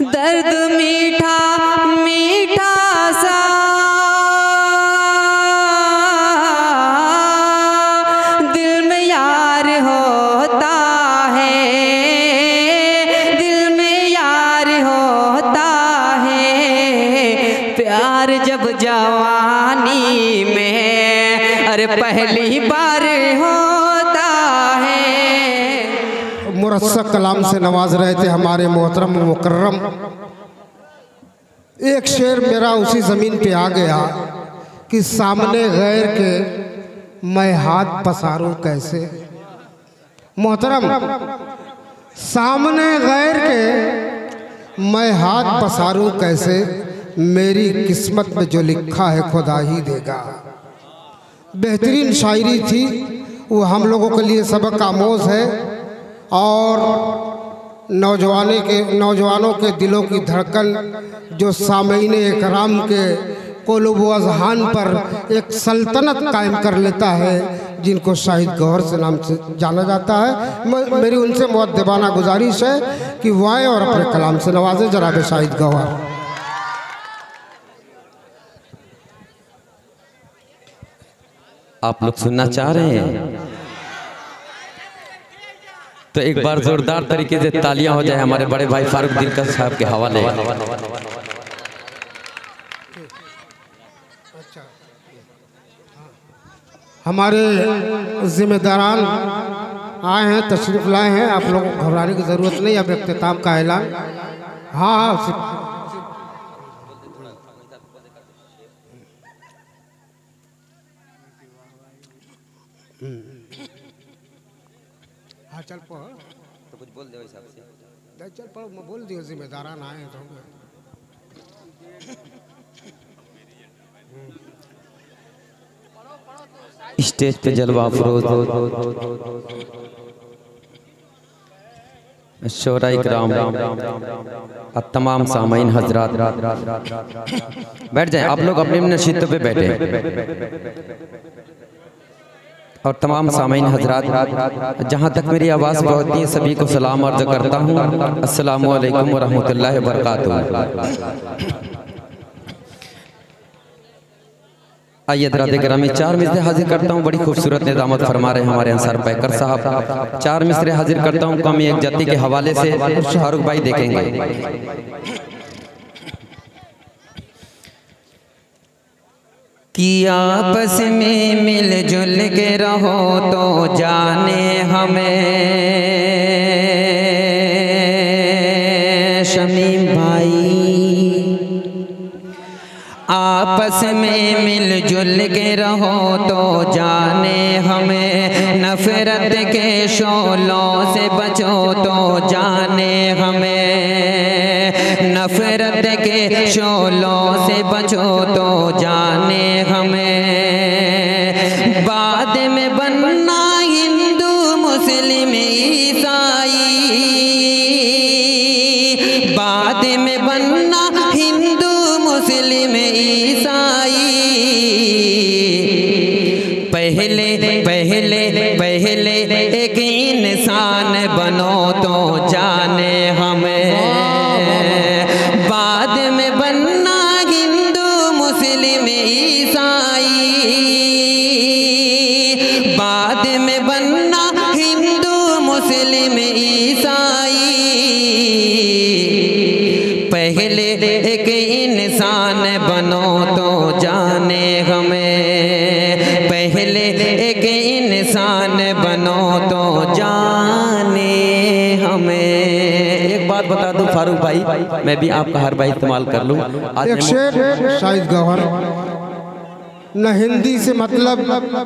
दर्द मीठा मीठा सा दिल में यार होता है, दिल में यार होता है। प्यार जब जवानी में अरे पहली बार होता है। मुरस्सक कलाम से नवाज रहे थे हमारे मोहतरम मुकर्रम। एक शेर मेरा उसी ज़मीन पे आ गया कि सामने गैर के मैं हाथ पसारूं कैसे। मोहतरम, सामने गैर के मैं हाथ पसारूं कैसे, मेरी किस्मत में जो लिखा है खुदा ही देगा। बेहतरीन शायरी थी वो, हम लोगों के लिए सबक आमोज़ है और नौजवानों के दिलों की धड़कन जो सामईन इकराम के क़ुलूब व अज़हान पर एक सल्तनत कायम कर लेता है, जिनको शाहिद गौहर से नाम से जाना जाता है। मेरी उनसे मुअद्दबाना गुजारिश है कि वो आए और अपने कलाम से नवाजे जनाब शाहिद गौहर। आप लोग सुनना चाह रहे हैं तो एक बार जोरदार तरीके से तालियां हो जाए हमारे बड़े भाई फारूक दिलकश साहब के हवाले। हमारे जिम्मेदारान आए हैं, तशरीफ लाए हैं, आप लोगों को घबराने की ज़रूरत नहीं। अब इख्तिताम का ऐलान। हाँ हाँ, चल पढ़ तो कुछ बोल दो हिसाब से। चल पढ़, मैं बोल दिया जिम्मेदारान आए तो। स्टेज पे जलवा अफरोज शोरा इकराम अब तमाम सामाइन हजरात बैठ जाएं। आप लोग अपने नशीतों पे बैठे और तमाम सामाइन हजरात जहाँ तक मेरी आवाज़ पहुँचती है सभी को सलाम अर्ज़ करता हूँ। अस्सलामु अलैकुम व रहमतुल्लाहि व बरकातुहू। आइए दराज़े ग्रामी 4 मिसरे हाजिर करता हूँ। बड़ी खूबसूरत निज़ामत फरमा रहे हमारे अंसार पैकर साहब। 4 मिसरे हाजिर करता हूँ कौमी एकजहती के हवाले से, फारूक भाई देखेंगे। कि आपस में मिलजुल के रहो तो जाने हमें शमीम भाई, आपस में मिलजुल के रहो तो जाने हमें, नफरत के शोलों से बचो तो जाने हमें, नफरत के शोलों से बचो तो जाने हमें। बाद में बनना हिंदू मुस्लिम ईसाई, बाद में बनना हिंदू मुस्लिम ईसाई, पहले पहले पहले एक इंसान बनो तो जाने हमें। बाद में बनना हिंदू मुस्लिम ईसाई, बाद में बनना हिंदू मुस्लिम ईसाई, पहले एक इंसान बनो तो जाने हमें, पहले एक इंसान बनो तो जाने हमें। एक बात बता दूं फारूक भाई, मैं भी आपका हर भाई इस्तेमाल कर लूं। एक शेर शाहिद गौहर, न हिंदी से मतलब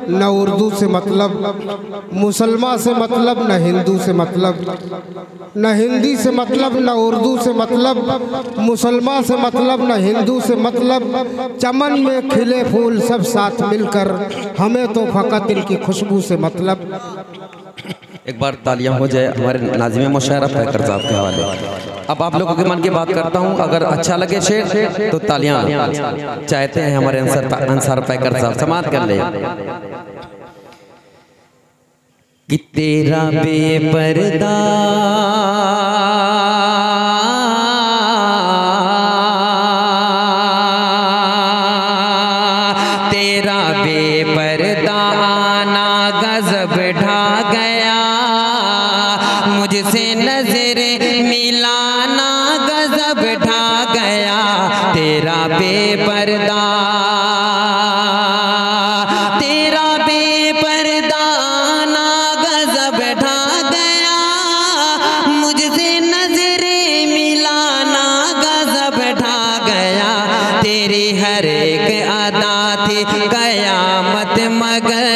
न उर्दू से मतलब, मुसलमान से मतलब न हिंदू से मतलब, न हिंदी से मतलब न उर्दू से मतलब, मुसलमान से मतलब न हिंदू से मतलब, चमन में खिले फूल सब साथ मिलकर, हमें तो फ़कत इनकी खुशबू से मतलब। एक बार तालियां हो जाए हमारे नाज़िम मुशर्रफ पैकर साहब के हवाले। अब आप लोगों के मन की बात करता हूं, अगर अच्छा लगे शेर तो तालियां चाहते हैं हमारे अंसार पैकर साहब समाप्त कर ले। कि तेरा बेपर्दा गजब ढा गया तेरा बेपर्दा, तेरा बेपर्दा ना गजब ढा गया, मुझसे नजरे मिलाना गजब ढा गया। तेरी हर एक अदा थी कयामत मगर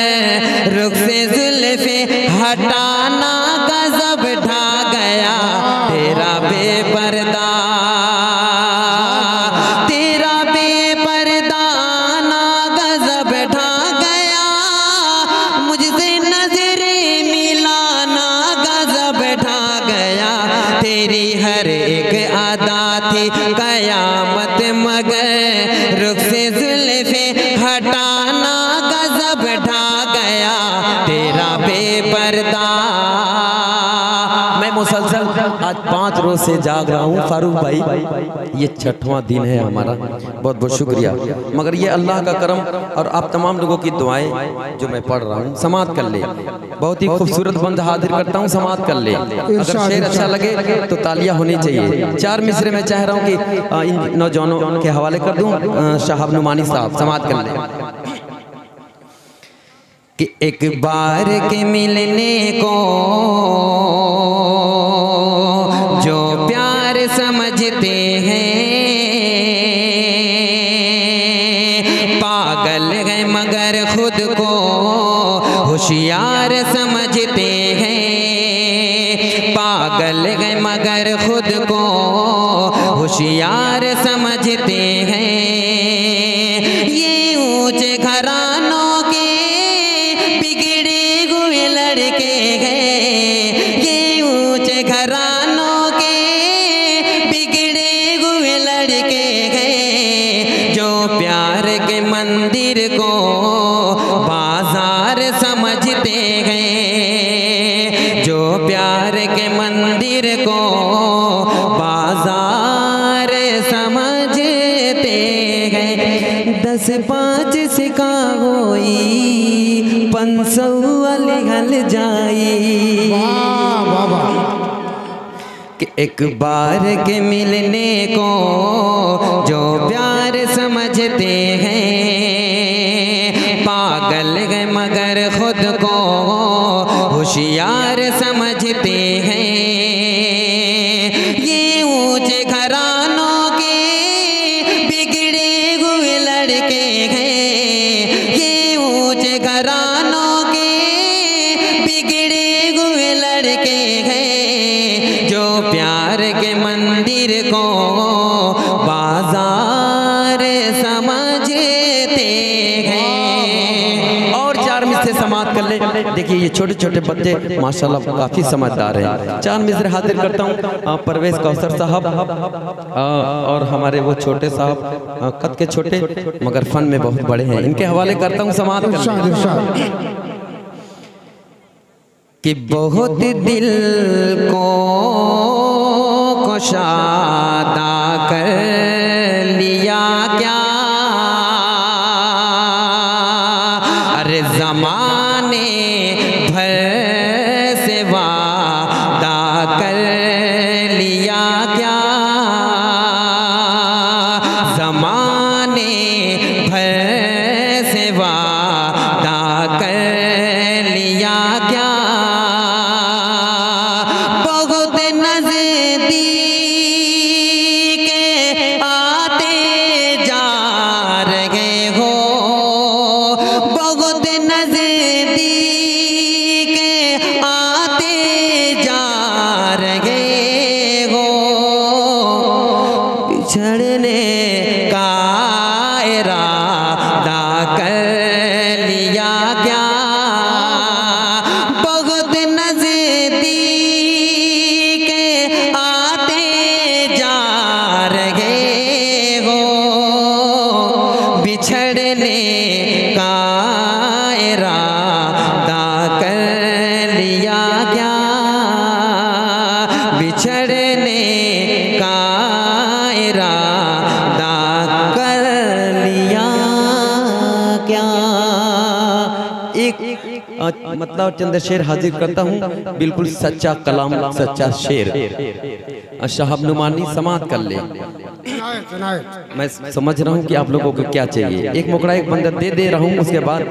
रुख से जुल्फे हटाना गजब ढा गया तेरा बेपर्दा, तेरा बेपर्दा ना गजब ढा गया, मुझसे नजरे मिलाना गजब ढा गया। तेरी हर एक अदा थी कयामत मगर रुख से जुल्फे हटाना गजब ढा गया तेरा बेपर्दा। मैं मुसलसल आज 5 रोज से जाग रहा हूँ फारूक भाई, ये 6वां दिन है हमारा, बहुत बहुत शुक्रिया। मगर ये अल्लाह का करम और आप तमाम लोगों की दुआएं जो मैं पढ़ रहा हूँ समाअत कर ले। बहुत ही खूबसूरत बंद हाजिर करता हूँ, समाअत कर ले। अगर शेर अच्छा लगे तो तालियां होनी चाहिए। 4 मिसरे मैं चाह रहा हूँ कि इन नौजवानों के हवाले कर दूँ। शाहब नुमानी साहब समाअत कर ले कि एक बार के मिलने को जो प्यार समझते हैं, पागल है मगर खुद को होशियार समझते हैं, पागल है मगर खुद को होशियार समझते हैं। ये ऊंचे घरानों के बिगड़े हुए लड़के हैं, ये ऊंचे घरानों के बिगड़े हुए लड़के हैं, जो प्यार के मंदिर को बाजार समझते हैं, जो प्यार के मंदिर को बाजार समझते हैं। 10-5 सिका होई 500 अलग जाई। वाह वाह कि एक बार के मिलने को जो प्यार समझते हैं, पागल है मगर खुद को होशियार समझते हैं। ये ऊंचे घरानों के बिगड़े हुए लड़के हैं, ये ऊंचे घरानों के बिगड़े हुए लड़के हैं, जो प्यार के मंदिर को बाजार समझते हैं। और 4 मिसरे समाअत कर ले। देखिए ये छोटे छोटे बच्चे माशाल्लाह काफ़ी समझदार हैं। 4 मिसरे हाजिर करता हूँ। परवेज कौसर साहब और हमारे वो छोटे साहब, कद के छोटे मगर फन में बहुत बड़े हैं, इनके हवाले करता हूँ समाअत कर ले। कि बहुत दिल को कुशादा कर लिया क्या, अरे ज़माने भर से वादा कर लिया क्या, ज़माने भर से वादा कर लिया क्या, बहुत नज़दीक आते जा रहे हो, बहुत नज़दीक आते जा रहे हो, बिछड़ने का इरादा कर लिया क्या, बहुत नज़दीक आते जा रहे हो, बिछड़ने का इरादा कर लिया क्या, बिछड़ने का इरादा कर लिया क्या। मतलब चंद शेर हाजिर करता हूँ, बिल्कुल सच्चा कलाम, सच्चा शेर। साहब नुमानी समात कर ले। मैं समझ रहा हूँ कि आप लोगों को क्या चाहिए। एक मुकड़ा एक बंद दे रहा हूँ, उसके बाद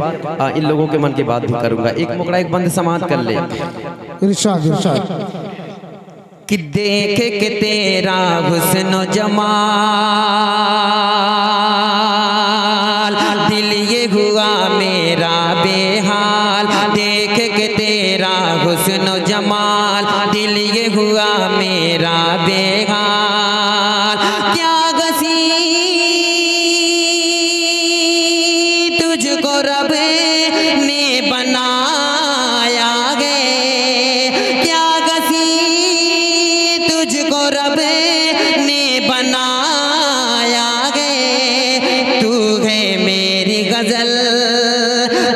इन लोगों के मन की बात भी करूंगा। एक मुकड़ा एक बंद समात कर ले। इरशाद इरशाद। कि देख के तेरा हुस्न जमाल, दिल ये हुआ मेरा बेहाल। देख के तेरा हुस्न जमाल, दिल ये हुआ मेरा बेहाल। क्या गसी तुझको रब ने बनाया गे, क्या गसी तुझको रब ने बनाया गे। तू है मेरी गजल,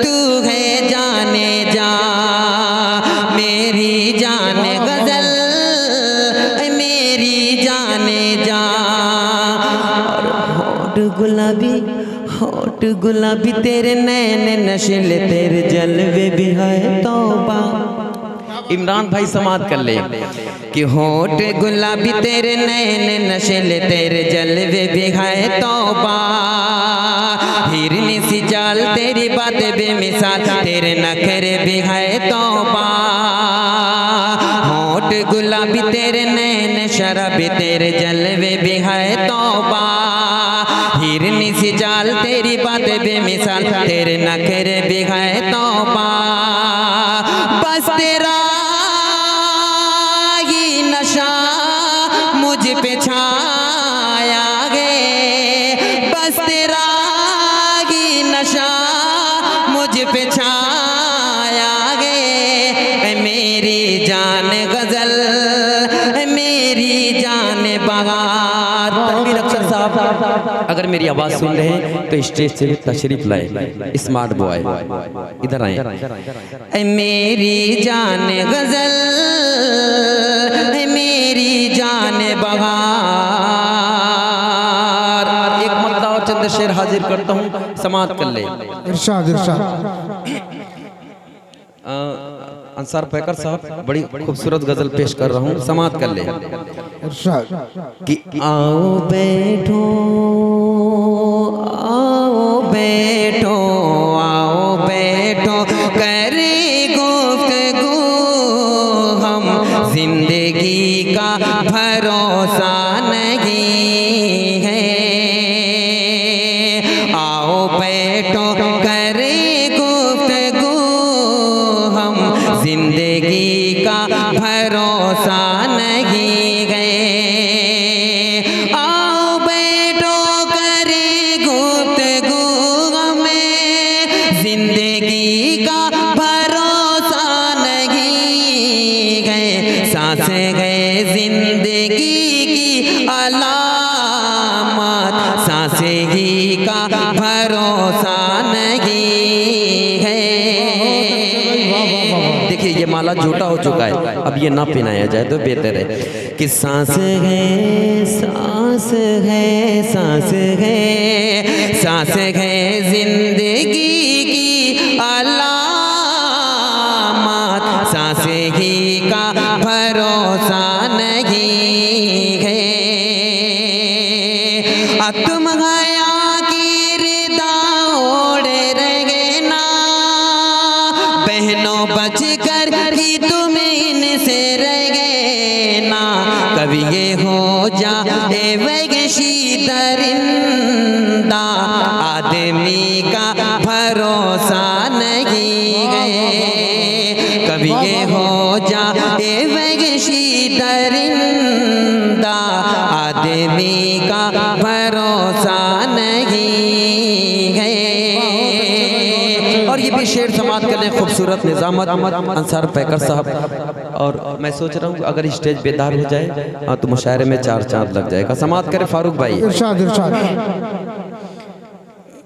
तू है जाने जा, मेरी जान गजल, मेरी जाने जा। होठ गुलाबी, होठ गुलाबी तेरे नैन नशीले, तेरे जलवे भी है तौबा। इमरान भाई समात कर ले। कि होठ गुलाबी तेरे नैन नशीले, तेरे जलवे भी है तौबा। हिरनी सी चाल तेरी बातें बेमिसाल, तेरे नखरे भी है तौबा। होठ गुलाबी तेरे नैन शराबी, तेरे जलवे भी है तौबा। हिरनी सी चाल तेरी बातें बेमिसाल, तेरे नखरे भी है तौबा। बस तेरा ही नशा मुझ पे छाया गे, बस तेरा ही नशा मुझ पे छाया गे। मेरी जान गजल, मेरी जान बहार। तकबीर अख्तर साहब अगर मेरी आवाज़ सुन रहे हैं तो स्टेज से तशरीफ लाए। स्मार्ट बॉय इधर आए। मेरी जान गजल, मेरी जान बहार। एक मक्ता और चंद शेर हाजिर करता हूँ, समात कर ले। इरशाद इरशाद। अंसार पैकर साहब बड़ी खूबसूरत गजल पेश कर रहा हूँ, समात कर ले। इरशाद। कि आओ बैठो, आओ बैठो, आओ बैठो करे गुफ्तगू, हम जिंदगी का भरोसा नहीं है। आओ बैठो करे गुफ्तगू, हम जिंदगी का भरोसा नहीं है। आओ बैठो करे गुफ्तगू, हमें जिंदगी का भरोसा नहीं है। सांसें गए जिंदगी की अलामत, सांसें ही का भरोसा नहीं है। देखिए ये माला झूठा हो चुका है, अब ये ना पहनाया जाए तो बेहतर है। कि सांस है, सांस है, सांस है, सांस है जिंदगी की अलामत, सांस ही का भरोसा नहीं है। तुम गया की रिदा ओढ़े रहे ना, बहनों बच कर ही तुम इनसे रह गए ना। कभी ये हो जाए वैगशी दरिंदा, आदमी का भरोसा नहीं है। कभी ये हो जाए वैगशी दरिंदा, आदमी का भरोसा नहीं है। और ये भी शेर समात करने खूबसूरत निजामत अंसार पैकर साहब। और मैं सोच रहा हूँ अगर स्टेज बेदार हो जाए तो मुशायरे में 4 चांद लग जाएगा। समात करे फारूक भाई। इरशाद इरशाद।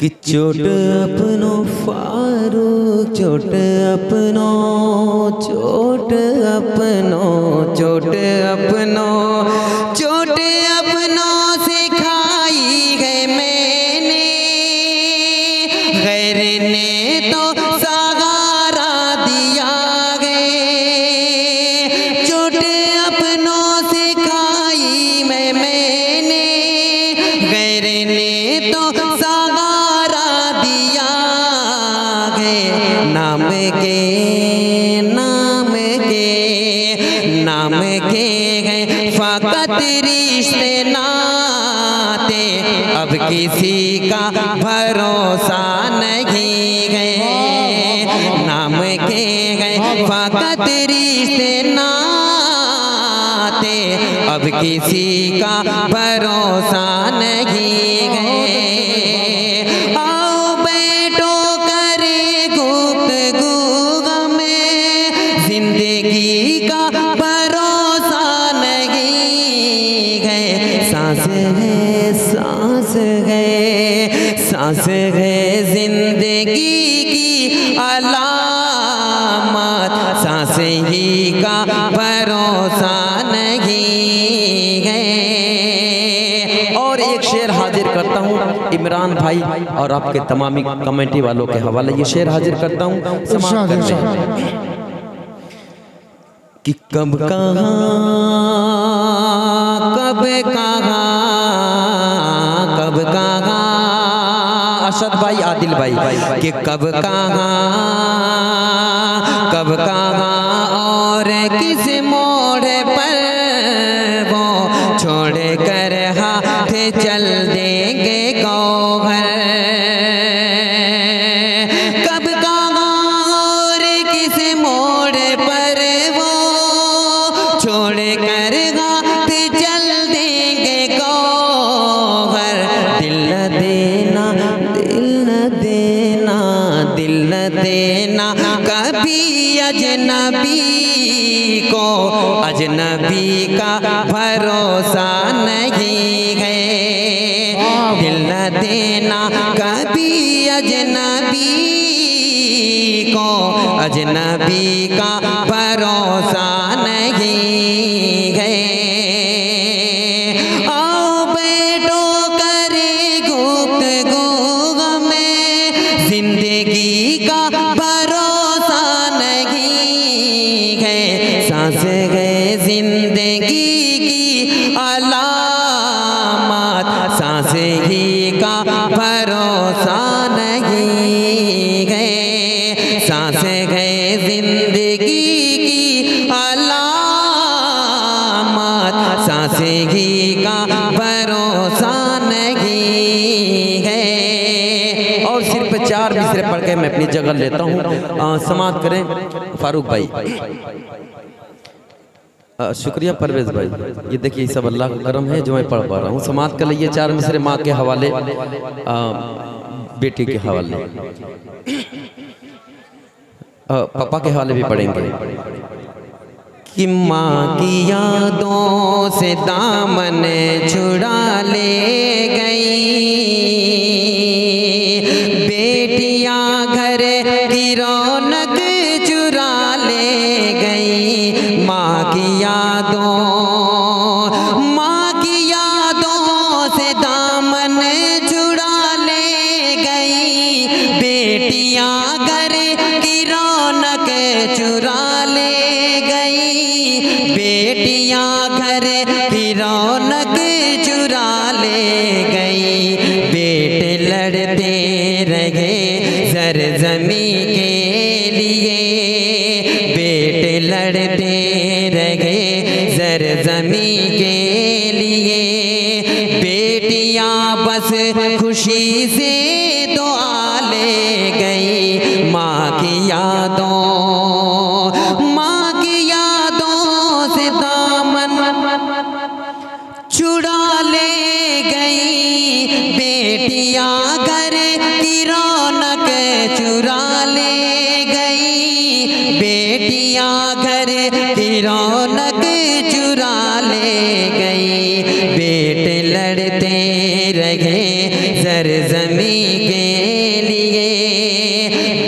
कि चोट अपनों फारूक, चोट अपनों, चोट अपनों, चोट अपनों, चोट अपनों से खाई है मैंने, गैर ने तो सहारा रिश्ते नाते अब किसी का भरोसा नहीं है। नाम के गए फकत रिश्ते नाते अब किसी का भरोसा नहीं है। आओ बैठो करे गुफ्तगू हमें जिंदगी का भरोसा नहीं है। सांस है सांस है सांस है जिंदगी की अलामत, सांस ही का भरोसा नहीं है। और एक शेर हाजिर करता हूँ इमरान भाई और आपके तमामी कमेटी वालों के हवाले ये शेर हाजिर करता हूँ समाप्त करते हैं कि कब कहाँ अरशद भाई आदिल भाई कि कब कहाँ और किस मोड़ पर वो छोड़ कर हाथ चल देंगे गौहर। कब कहाँ और किस मोड़ पर वो छोड़ कर हाथ चल देंगे गौहर। दिल न देना दिल न देना दिल न देना कभी अजनबी को, अजनबी का भरोसा नहीं है। दिल न देना कभी अजनबी को, अजनबी का भरोसा नहीं है। आओ बैठो करे गुफ्तगू हमें जिंदगी का भरोसा नहीं है। सांस है जिंदगी की अलामत, सांस ही का भरोसा नहीं है। सांस है जिंदगी की अलामत, सांस ही का भरोसा नहीं है। और सिर्फ 4 मिसरे पढ़ के मैं अपनी जगह लेता हूँ। समाप्त करें फारूक भाई। शुक्रिया परवेज भाई। ये देखिए सब अल्लाह का करम है जो मैं पढ़ पा रहा हूँ। समाप्त कर लिए 4 मिसरे माँ के हवाले, बेटी के हवाले, पापा के हवाले भी पढ़ेंगे कि माँ की यादों से दामन छुड़ा ले गई, बेटियां घर की रौनक चुरा ले गई। माँ की यादों से दामन छुड़ा ले गई, बेटियां घर की रौनक चुरा ले गई, बेटियां घर की रौनक चुरा ले गई। बेटे लड़ते रहे सरज़मी के लिए, बेटे लड़ते रहे सरज़मी के लिए, बेटियां बस खुशी से दुआ ले गई। माँ की यादों से दामन छुड़ा ले गई, बेटियां घर की रौनक चुरा ले गई, बेटियां घर की रौनक चुरा ले गई। बेटे लड़ते रहे सरज़मी के लिए,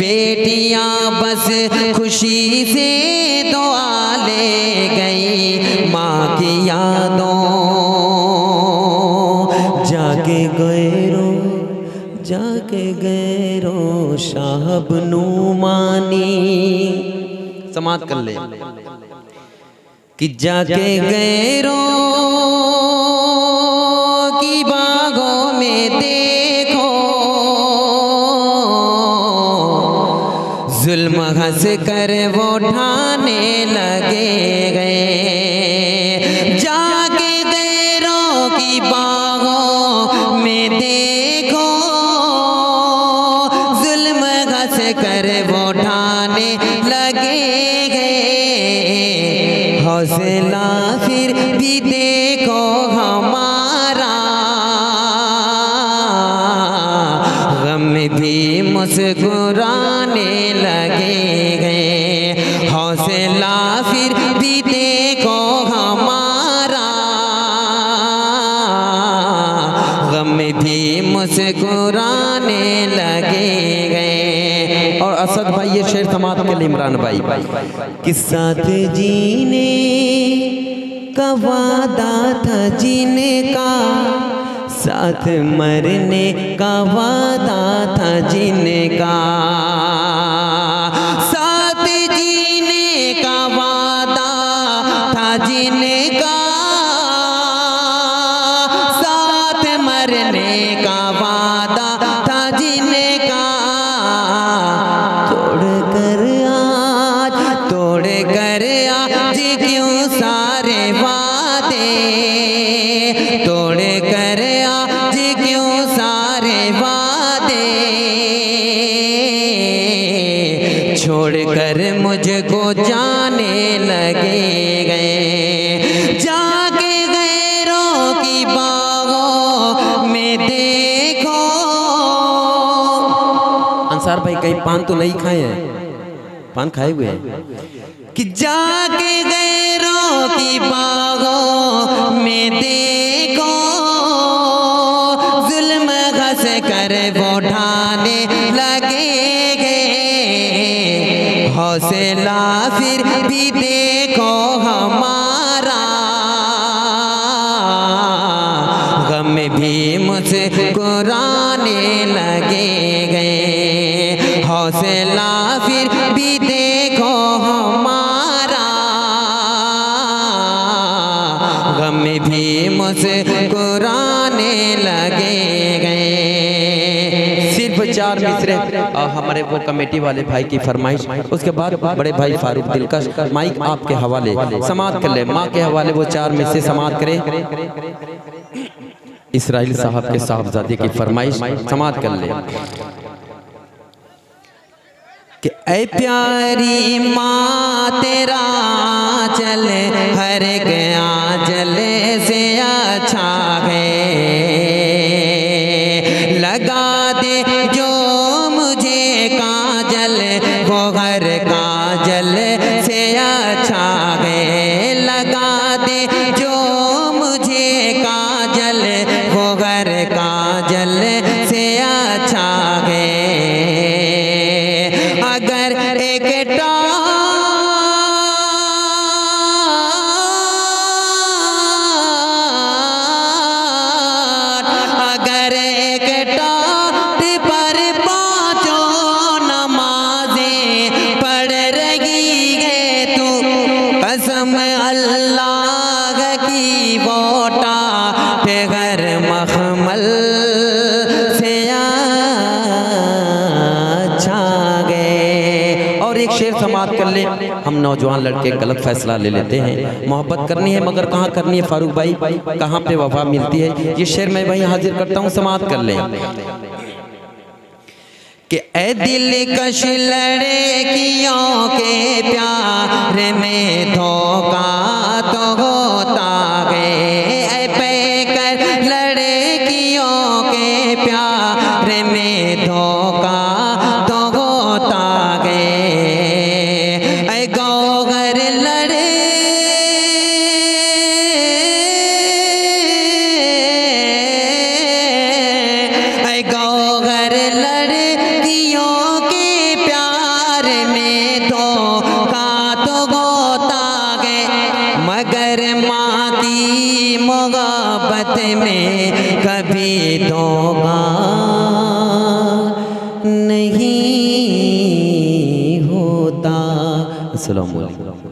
बेटियां बस खुशी से दुआ ले गई। माँ की यादों जाके गैरो शाहब नुमानी। समाप्त कर ले कि जाके गैरों की बागों में देखो, जुल्म हंस कर वो ढाने लगे गए। जाके गैरों हौसला फिर भी देखो हमारा, गम भी मुस्कुराने लगे गए। हौसला फिर भी देखो हमारा, गम भी मुस्कुराने लगे गए। और असद भाई ये शेर समात के लिए इमरान भाई कि साथ जीने का वादा था जिनका, साथ मरने का वादा था जिनका, साथ जीने का वादा था जिनका, साथ मरने का वादा था जिनका, तोड़ कर आज क्यों सारे वादे, तोड़ कर आज क्यों सारे वादे, छोड़ कर मुझको जाने लगे गए। जाके गैरों की बागों में देखो। अंसार भाई कहीं पान तो नहीं खाए हैं? पान खाए हुए हैं कि जाके गैरों की बागों में देखो, जुल्म घस कर वो ढाने लगे गए। हौसला फिर भी देखो हमारा, गम भी मुस्कुराने लगे गए। हौसला फिर भी देखो हमारा, गम भी मुस्कुराने लगे गए। सिर्फ 4 मिसरे हमारे वो कमेटी वाले भाई की फरमाइश, उसके बाद बड़े भाई फारूक दिलकश माइक आपके हवाले समात कर ले। माँ के हवाले वो 4 मिसरे समात करे। इसराइल साहब के साहबजादे की फरमाइश समात कर ले कि ऐ प्यारी माँ तेरा चल हर के आंचल से अच्छा है, लगा दे जो मुझे काजल वो हर काजल से अच्छा है, लगा दे जो मुझे काजल वो हर काजल से अच्छा है। अगर एक टाट पर 5 नमाजें पढ़ रही है तू, कसम अल्लाह की बोटा फिगर मखमल से अच्छा गए। और एक शेर समात कर ले। हम नौजवान लड़के गलत फैसला ले लेते हैं, मोहब्बत करनी है मगर कहाँ करनी है फारूक भाई, कहाँ पे वफा मिलती है। ये शेर मैं वहीं हाजिर करता हूँ, समात कर ले कि ऐ दिलकश लड़कियों के प्यार में धोखा तो होता है, ऐ पैकर लड़कियों के प्यार में धोखा तो होता है, ऐ गौहर लड़े ऐ गौहर लड़कियों के प्यार में धोखा तो होता है, मगर माँ की मोहब्बत में कभी धोखा नहीं होता। अस्सलाम वालेकुम।